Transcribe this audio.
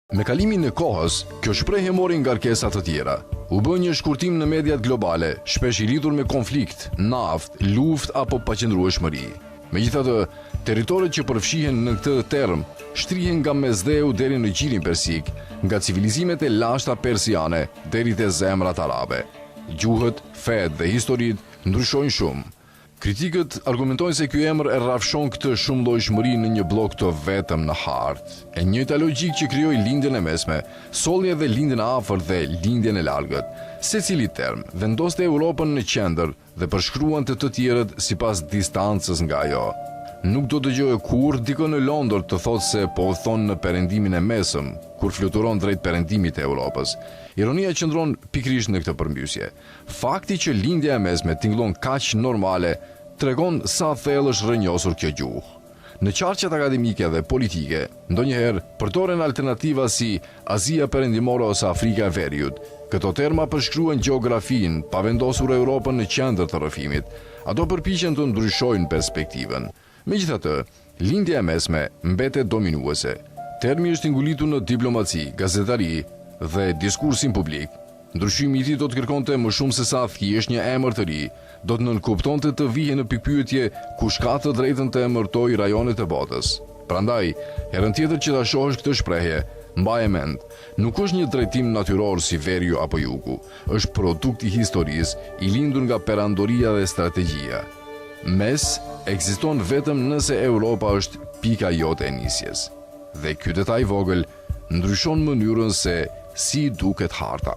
Me kalimin e kohës, kjo shprehje mori ngarkesa të tjera. U bë një shkurtim në mediat globale, shpesh i lidhur me konflikt, naftë, luftë apo paqëndrueshmëri. Megjithatë, territoret që përfshihen në këtë term shtrihen nga Mesdheu deri në Qirin Persik, nga civilizimet e lashta persiane deri te zemrat arabe. Gjuhët, fetë dhe historitë ndryshojnë shumë. Kritikët argumentojnë se ky emër e rrafshon këtë shumëllojshmëri në një blok të vetëm në hartë. E njëjta logjik që krijoi lindjen e mesme, solli edhe lindjen e afërt dhe lindjen e largët. Secili term vendoste Europën në qendër dhe përshkruante të tjerët sipas distancës nga ajo. Nuk do dëgjojë kurrë dikë në Londër të thotë se po u thon në perëndimin e mesëm, kur fluturon drejt perëndimit të Europës. Ironia qëndron pikërisht në këtë përmbysje. Fakti që lindja e mesme tingëllon kaq normale tregon sa thellë është rrënjosur kjo gjuhë. Në qarqet akademike dhe politike, ndonjëherë përdoren alternativa si Azia Perëndimore ose Afrika e Veriut. Këto terma përshkruan gjeografinë, pa vendosur Europën në qendër të rrëfimit. Ato përpiqen të ndryshojnë perspektivën. Megjithatë, lindja e mesme mbetet dominuese. Termi është ngullitur në diplomaci, gazetari dhe diskursin publik. Ndryshimi i tij do të kërkonte më shumë se sa thjesht një emër të ri, do të nënkuptonte të vihej në pikpyetje kush ka të drejtën të emërtojë rajonet e botës. Prandaj, herën tjetër që ta shohësh këtë shprehje, mbaje mend, nuk është një drejtim natyror si veriu apo jugu, është produkt i historisë, i lindur nga perandoria dhe strategjia. Mes ekziston vetëm nëse Europa është pika jote e nisjes. Dhe ky detaj vogël ndryshon mënyrën se si duket harta.